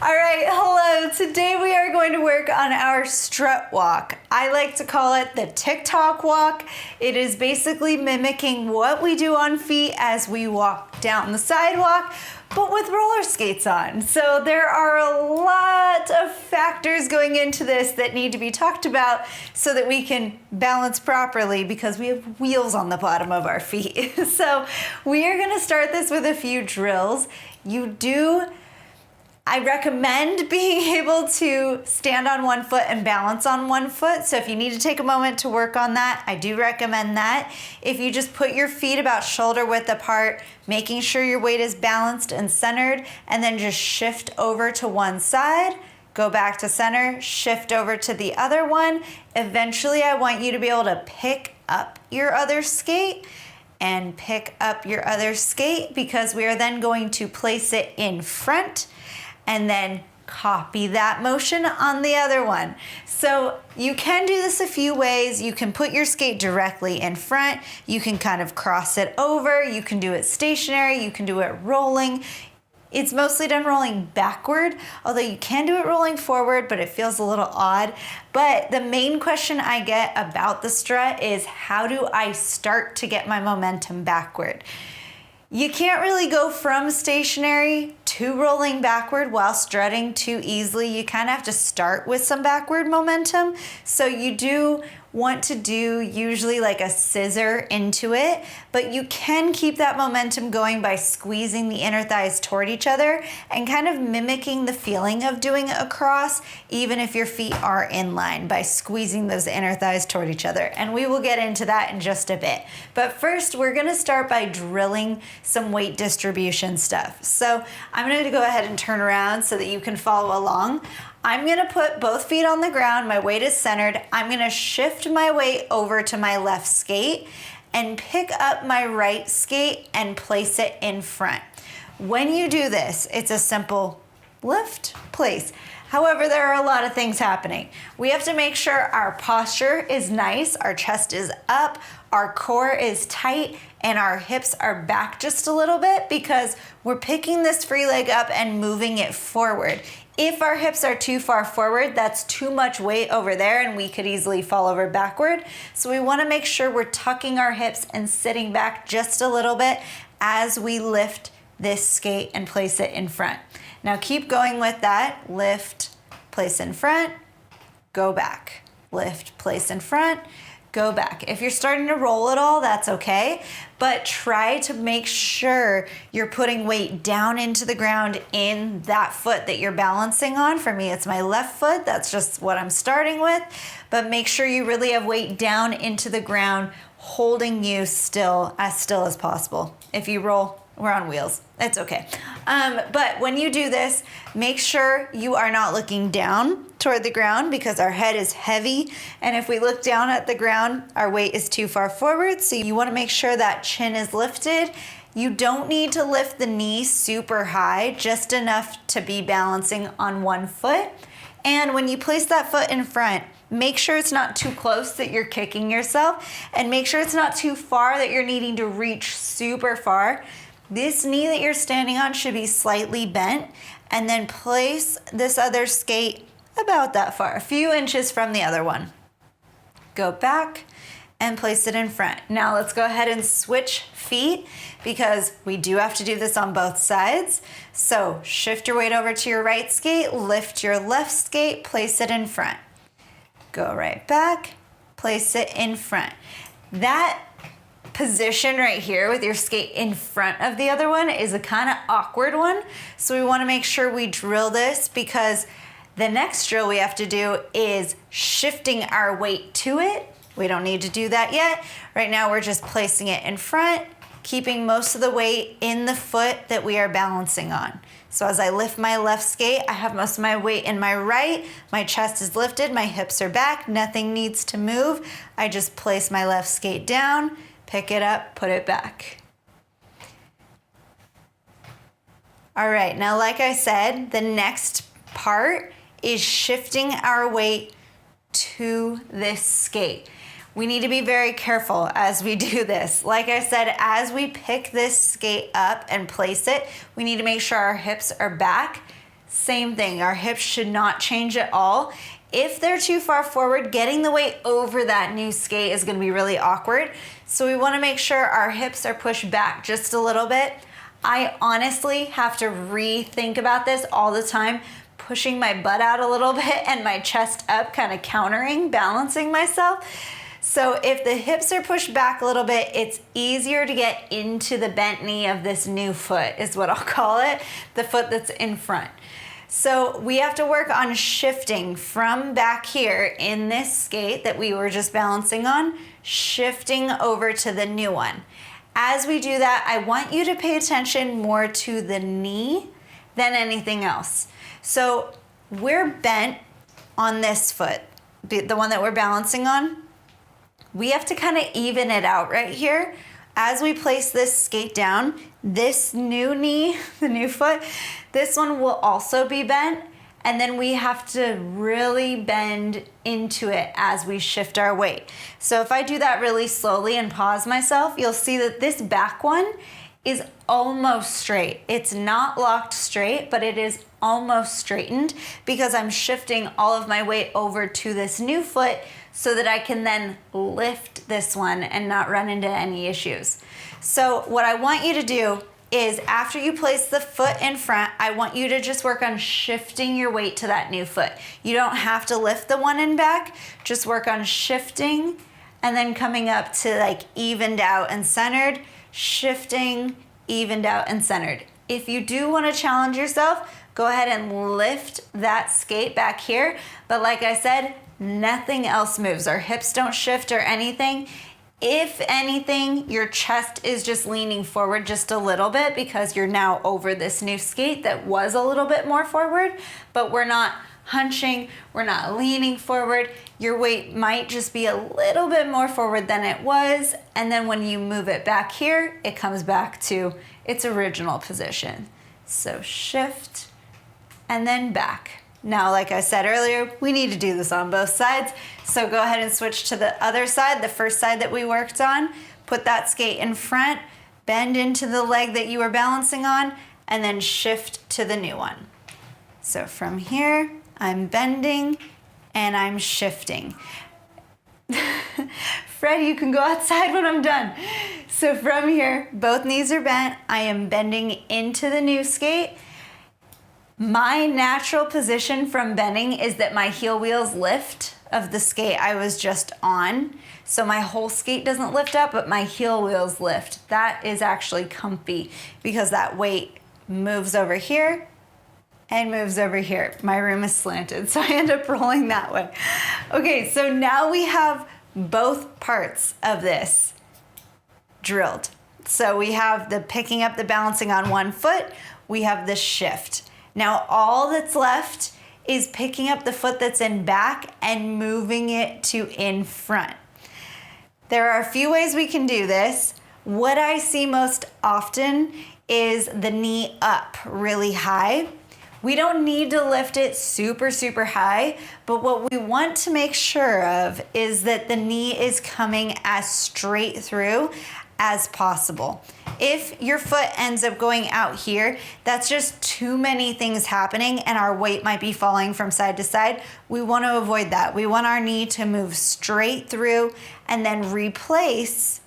All right, hello. Today we are going to work on our strut walk. I like to call it the TikTok walk. It is basically mimicking what we do on feet as we walk down the sidewalk, but with roller skates on. So there are a lot of factors going into this that need to be talked about so that we can balance properly because we have wheels on the bottom of our feet. So we are gonna start this with a few drills. I recommend being able to stand on one foot and balance on one foot. So if you need to take a moment to work on that, I do recommend that. If you just put your feet about shoulder width apart, making sure your weight is balanced and centered, and then just shift over to one side, go back to center, shift over to the other one. Eventually, I want you to be able to pick up your other skate and pick up your other skate because we are then going to place it in front and then copy that motion on the other one. So you can do this a few ways. You can put your skate directly in front. You can kind of cross it over. You can do it stationary. You can do it rolling. It's mostly done rolling backward, although you can do it rolling forward, but it feels a little odd. But the main question I get about the strut is, how do I start to get my momentum backward? You can't really go from stationary to rolling backward while strutting too easily. You kind of have to start with some backward momentum. So you do want to do usually like a scissor into it, but you can keep that momentum going by squeezing the inner thighs toward each other and kind of mimicking the feeling of doing a cross, even if your feet are in line, by squeezing those inner thighs toward each other. And we will get into that in just a bit. But first, we're gonna start by drilling some weight distribution stuff. So I'm gonna go ahead and turn around so that you can follow along. I'm gonna put both feet on the ground, my weight is centered. I'm gonna shift my weight over to my left skate and pick up my right skate and place it in front. When you do this, it's a simple lift, place. However, there are a lot of things happening. We have to make sure our posture is nice, our chest is up, our core is tight, and our hips are back just a little bit because we're picking this free leg up and moving it forward. If our hips are too far forward, that's too much weight over there and we could easily fall over backward. So we wanna make sure we're tucking our hips and sitting back just a little bit as we lift this skate and place it in front. Now keep going with that. Lift, place in front, go back. Lift, place in front, go back. If you're starting to roll at all, that's okay, but try to make sure you're putting weight down into the ground in that foot that you're balancing on. For me, it's my left foot. That's just what I'm starting with, but make sure you really have weight down into the ground, holding you still as possible. If you roll, we're on wheels. It's okay. But when you do this, make sure you are not looking down toward the ground because our head is heavy. And if we look down at the ground, our weight is too far forward. So you want to make sure that chin is lifted. You don't need to lift the knee super high, just enough to be balancing on one foot. And when you place that foot in front, make sure it's not too close that you're kicking yourself, and make sure it's not too far that you're needing to reach super far. This knee that you're standing on should be slightly bent, and then place this other skate about that far, a few inches from the other one. Go back and place it in front. Now let's go ahead and switch feet because we do have to do this on both sides. So shift your weight over to your right skate, lift your left skate, place it in front. Go right back, place it in front. That position right here with your skate in front of the other one is a kind of awkward one. So we want to make sure we drill this because the next drill we have to do is shifting our weight to it. We don't need to do that yet. Right now we're just placing it in front, keeping most of the weight in the foot that we are balancing on. So as I lift my left skate, I have most of my weight in my right, my chest is lifted, my hips are back, nothing needs to move. I just place my left skate down, pick it up, put it back. All right, now like I said, the next part is shifting our weight to this skate. We need to be very careful as we do this. Like I said, as we pick this skate up and place it, we need to make sure our hips are back. same thing. Our hips should not change at all. If they're too far forward, getting the weight over that new skate is gonna be really awkward. So we wanna make sure our hips are pushed back just a little bit. I honestly have to rethink about this all the time, pushing my butt out a little bit and my chest up, kind of countering, balancing myself. So if the hips are pushed back a little bit, it's easier to get into the bent knee of this new foot, is what I'll call it, the foot that's in front. So we have to work on shifting from back here in this skate that we were just balancing on, shifting over to the new one. As we do that, I want you to pay attention more to the knee than anything else. So we're bent on this foot, the one that we're balancing on. We have to kind of even it out right here. As we place this skate down, this new knee, the new foot, this one will also be bent, and then we have to really bend into it as we shift our weight. So if I do that really slowly and pause myself, you'll see that this back one is almost straight. It's not locked straight, but it is almost straightened because I'm shifting all of my weight over to this new foot so that I can then lift this one and not run into any issues. So what I want you to do is after you place the foot in front, I want you to just work on shifting your weight to that new foot. You don't have to lift the one in back, just work on shifting and then coming up to like evened out and centered, shifting, evened out and centered. If you do want to challenge yourself, go ahead and lift that skate back here. But like I said, nothing else moves. Our hips don't shift or anything. If anything, your chest is just leaning forward just a little bit because you're now over this new skate that was a little bit more forward, but we're not hunching, we're not leaning forward. Your weight might just be a little bit more forward than it was, and then when you move it back here, it comes back to its original position. So shift and then back. Now, like I said earlier, we need to do this on both sides. So go ahead and switch to the other side, the first side that we worked on. Put that skate in front, bend into the leg that you were balancing on, and then shift to the new one. So from here, I'm bending and I'm shifting. Fred, you can go outside when I'm done. So from here, both knees are bent. I am bending into the new skate. My natural position from bending is that my heel wheels lift of the skate I was just on. So my whole skate doesn't lift up, but my heel wheels lift. That is actually comfy because that weight moves over here and moves over here. My room is slanted, so I end up rolling that way. Okay, so now we have both parts of this drilled. So we have the picking up the balancing on one foot, we have the shift. Now all that's left is picking up the foot that's in back and moving it to in front. There are a few ways we can do this. What I see most often is the knee up really high. We don't need to lift it super, super high, but what we want to make sure of is that the knee is coming as straight through as possible. If your foot ends up going out here, that's just too many things happening and our weight might be falling from side to side. We want to avoid that. We want our knee to move straight through and then replace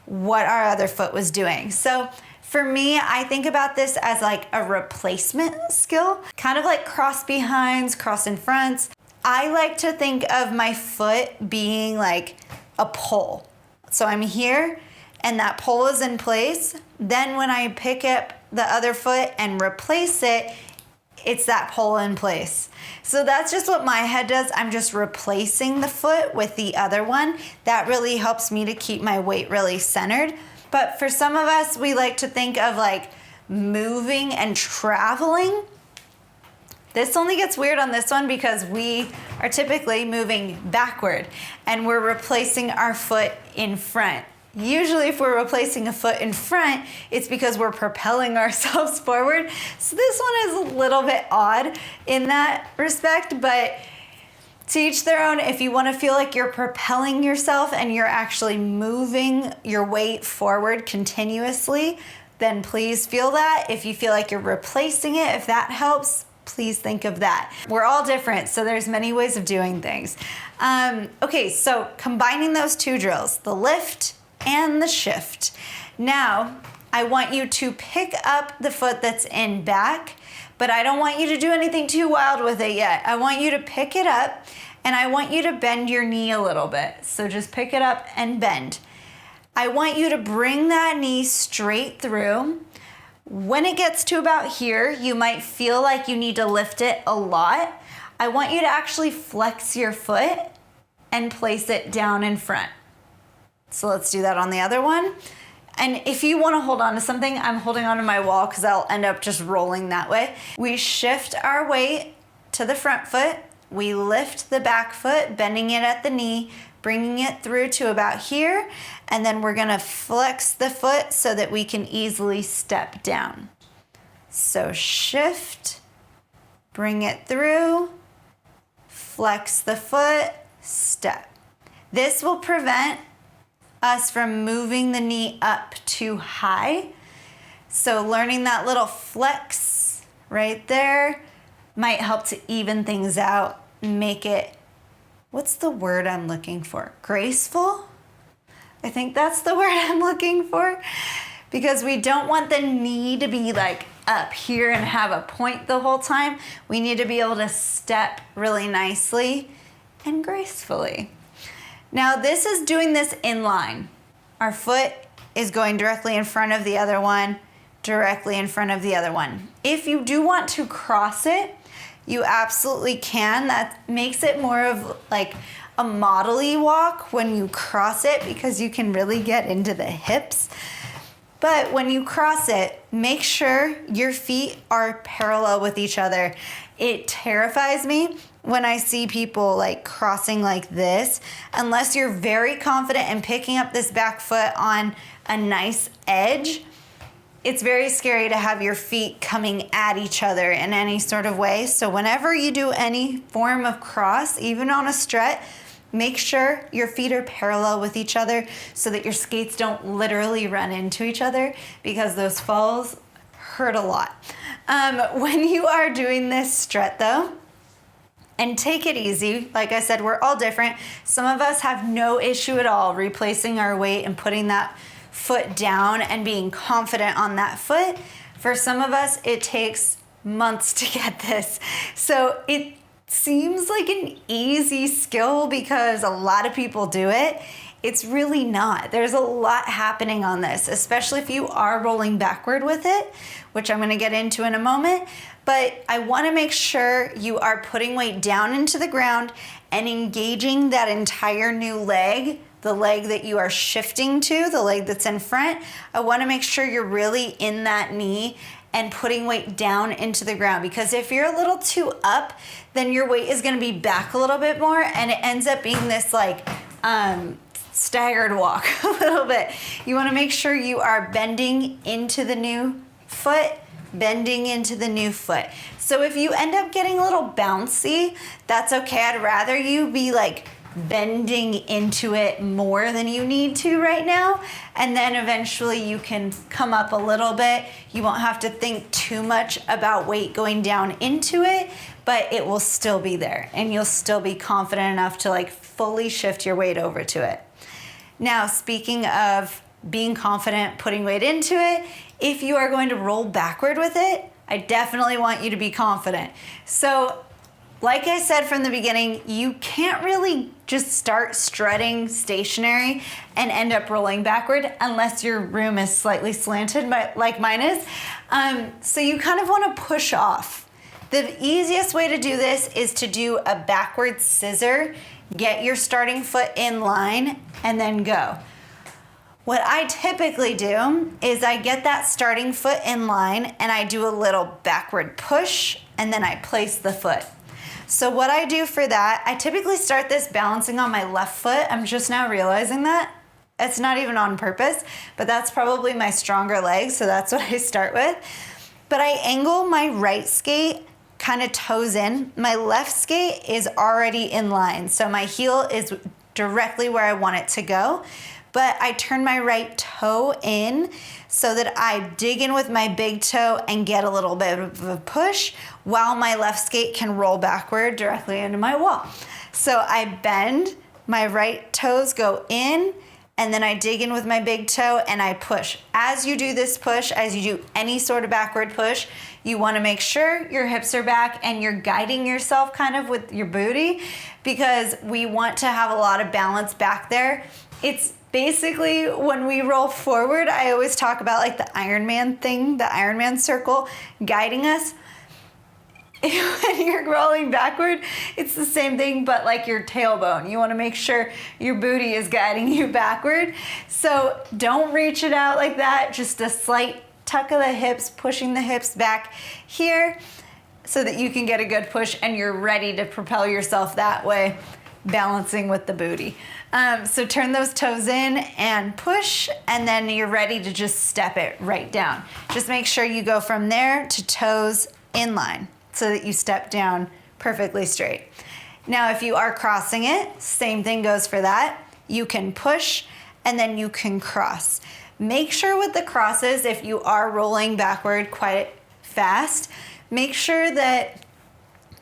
what our other foot was doing. So for me, I think about this as like a replacement skill, kind of like cross behinds, cross in fronts. I like to think of my foot being like a pole. So I'm here and that pole is in place. Then when I pick up the other foot and replace it, it's that pole in place. So that's just what my head does. I'm just replacing the foot with the other one. That really helps me to keep my weight really centered. But for some of us, we like to think of like moving and traveling. This only gets weird on this one because we are typically moving backward and we're replacing our foot in front. Usually if we're replacing a foot in front, it's because we're propelling ourselves forward. So this one is a little bit odd in that respect, but to each their own. If you want to feel like you're propelling yourself and you're actually moving your weight forward continuously, then please feel that. If you feel like you're replacing it, if that helps, please think of that. We're all different, so there's many ways of doing things. Okay, so combining those two drills, the lift and the shift. Now, I want you to pick up the foot that's in back, but I don't want you to do anything too wild with it yet. I want you to pick it up and I want you to bend your knee a little bit. So just pick it up and bend. I want you to bring that knee straight through. When it gets to about here, you might feel like you need to lift it a lot. I want you to actually flex your foot and place it down in front. So let's do that on the other one. And if you want to hold on to something, I'm holding onto my wall because I'll end up just rolling that way. We shift our weight to the front foot. We lift the back foot, bending it at the knee, bringing it through to about here, and then we're gonna flex the foot so that we can easily step down. So shift, bring it through, flex the foot, step. This will prevent us from moving the knee up too high. So learning that little flex right there might help to even things out, make it, what's the word I'm looking for? Graceful? I think that's the word I'm looking for, because we don't want the knee to be like up here and have a point the whole time. We need to be able to step really nicely and gracefully. Now this is doing this in line. Our foot is going directly in front of the other one, directly in front of the other one. If you do want to cross it, you absolutely can. That makes it more of like a model-y walk when you cross it, because you can really get into the hips. But when you cross it, make sure your feet are parallel with each other. It terrifies me when I see people like crossing like this. Unless you're very confident in picking up this back foot on a nice edge, it's very scary to have your feet coming at each other in any sort of way. So whenever you do any form of cross, even on a strut, make sure your feet are parallel with each other so that your skates don't literally run into each other, because those falls hurt a lot. When you are doing this strut though, and take it easy. Like I said, we're all different. Some of us have no issue at all replacing our weight and putting that foot down and being confident on that foot. For some of us, it takes months to get this. So it seems like an easy skill because a lot of people do it. It's really not. There's a lot happening on this, especially if you are rolling backward with it, which I'm gonna get into in a moment. But I wanna make sure you are putting weight down into the ground and engaging that entire new leg, the leg that you are shifting to, the leg that's in front. I wanna make sure you're really in that knee and putting weight down into the ground, because if you're a little too up, then your weight is gonna be back a little bit more and it ends up being this like staggered walk a little bit. You wanna make sure you are bending into the new foot, bending into the new foot. So if you end up getting a little bouncy, that's okay. I'd rather you be like bending into it more than you need to right now, and then eventually you can come up a little bit. You won't have to think too much about weight going down into it, but it will still be there and you'll still be confident enough to like fully shift your weight over to it. Now, speaking of being confident, putting weight into it, if you are going to roll backward with it, I definitely want you to be confident. So like I said from the beginning, you can't really just start strutting stationary and end up rolling backward unless your room is slightly slanted, like mine is. So you kind of want to push off. The easiest way to do this is to do a backward scissor, get your starting foot in line, and then go. What I typically do is I get that starting foot in line and I do a little backward push and then I place the foot. So what I do for that, I typically start this balancing on my left foot. I'm just now realizing that. It's not even on purpose, but that's probably my stronger leg, so that's what I start with. But I angle my right skate kind of toes in. My left skate is already in line, so my heel is directly where I want it to go. but I turn my right toe in so that I dig in with my big toe and get a little bit of a push while my left skate can roll backward directly into my wall. So I bend, my right toes go in, and then I dig in with my big toe and I push. As you do this push, as you do any sort of backward push, you wanna make sure your hips are back and you're guiding yourself kind of with your booty, because we want to have a lot of balance back there. It's basically when we roll forward, I always talk about like the Iron Man thing, the Iron Man circle guiding us. When you're rolling backward, it's the same thing, but like your tailbone. You wanna make sure your booty is guiding you backward. So don't reach it out like that, just a slight tuck of the hips, pushing the hips back here so that you can get a good push and you're ready to propel yourself that way, balancing with the booty. So turn those toes in and push, and then you're ready to just step it right down. Just make sure you go from there to toes in line so that you step down perfectly straight. Now, if you are crossing it, same thing goes for that. You can push and then you can cross. Make sure with the crosses, if you are rolling backward quite fast, make sure that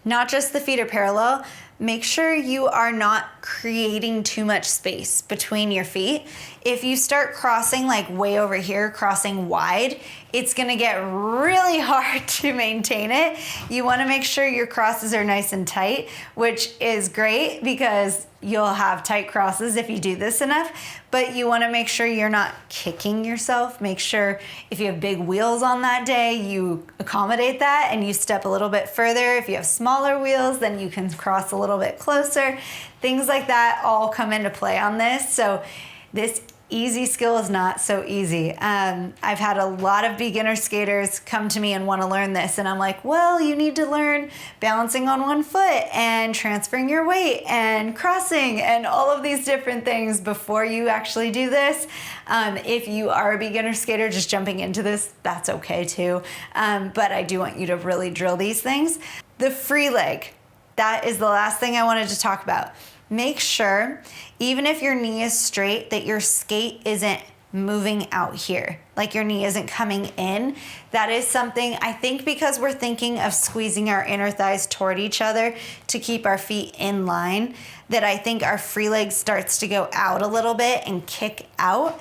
not just the feet are parallel, make sure you are not creating too much space between your feet. If you start crossing like way over here, crossing wide, it's gonna get really hard to maintain it. You wanna make sure your crosses are nice and tight, which is great because you'll have tight crosses if you do this enough, but you wanna make sure you're not kicking yourself. Make sure if you have big wheels on that day, you accommodate that and you step a little bit further. If you have smaller wheels, then you can cross a little bit closer. Things like that all come into play on this. So this easy skill is not so easy. I've had a lot of beginner skaters come to me and want to learn this, and I'm like, well, you need to learn balancing on one foot and transferring your weight and crossing and all of these different things before you actually do this. If you are a beginner skater just jumping into this, that's okay too. But I do want you to really drill these things. The free leg, that is the last thing I wanted to talk about. Make sure, even if your knee is straight, that your skate isn't moving out here, like your knee isn't coming in. That is something, I think, because we're thinking of squeezing our inner thighs toward each other to keep our feet in line, that I think our free leg starts to go out a little bit and kick out.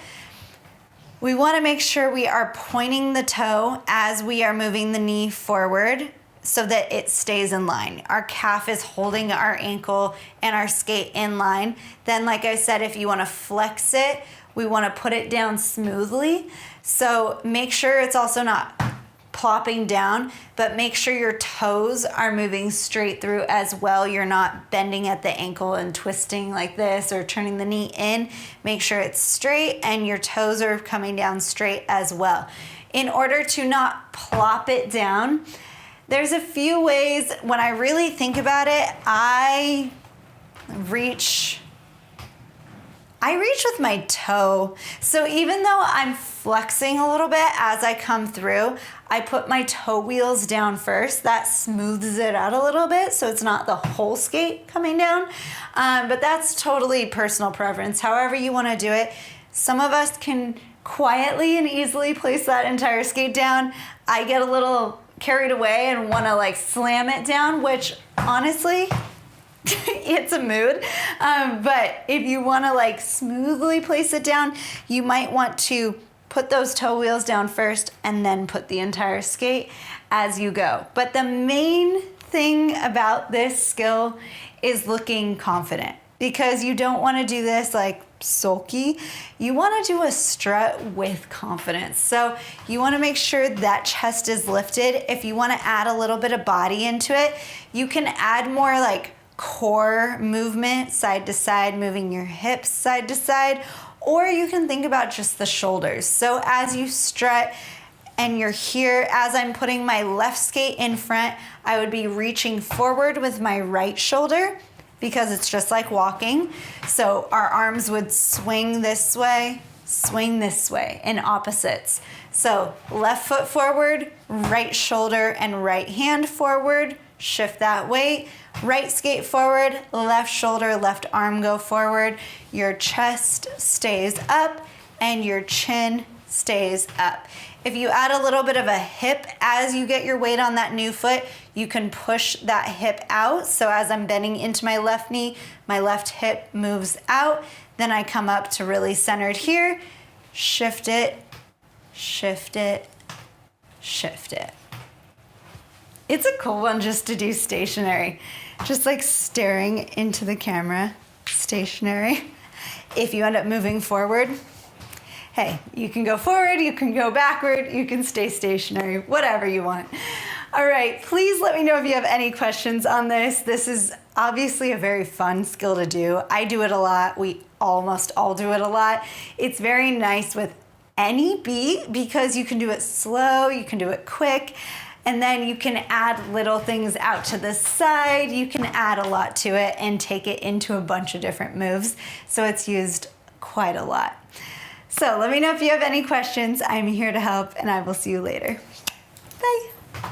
We want to make sure we are pointing the toe as we are moving the knee forward, so that it stays in line. Our calf is holding our ankle and our skate in line. Then, like I said, if you wanna flex it, we wanna put it down smoothly. So make sure it's also not plopping down, but make sure your toes are moving straight through as well. You're not bending at the ankle and twisting like this or turning the knee in. Make sure it's straight and your toes are coming down straight as well. In order to not plop it down, there's a few ways. When I really think about it, I reach with my toe. So even though I'm flexing a little bit as I come through, I put my toe wheels down first. That smooths it out a little bit so it's not the whole skate coming down. But that's totally personal preference, however you wanna do it. Some of us can quietly and easily place that entire skate down. I get a little carried away and want to like slam it down, which honestly, it's a mood. But if you want to like smoothly place it down, you might want to put those toe wheels down first and then put the entire skate as you go. But the main thing about this skill is looking confident, because you don't want to do this like sulky. You want to do a strut with confidence. So you want to make sure that chest is lifted. If you want to add a little bit of body into it, you can add more like core movement, side to side, moving your hips side to side, or you can think about just the shoulders. So as you strut and you're here, as I'm putting my left skate in front, I would be reaching forward with my right shoulder, because it's just like walking. So our arms would swing this way in opposites. So left foot forward, right shoulder and right hand forward, shift that weight. Right skate forward, left shoulder, left arm go forward. Your chest stays up and your chin stays up. If you add a little bit of a hip as you get your weight on that new foot, you can push that hip out. So as I'm bending into my left knee, my left hip moves out. Then I come up to really centered here, shift it, shift it, shift it. It's a cool one just to do stationary. Just like staring into the camera, stationary. If you end up moving forward, hey, you can go forward, you can go backward, you can stay stationary, whatever you want. All right, please let me know if you have any questions on this. This is obviously a very fun skill to do. I do it a lot. We almost all do it a lot. It's very nice with any beat because you can do it slow, you can do it quick, and then you can add little things out to the side. You can add a lot to it and take it into a bunch of different moves. So it's used quite a lot. So let me know if you have any questions. I'm here to help, and I will see you later. Bye.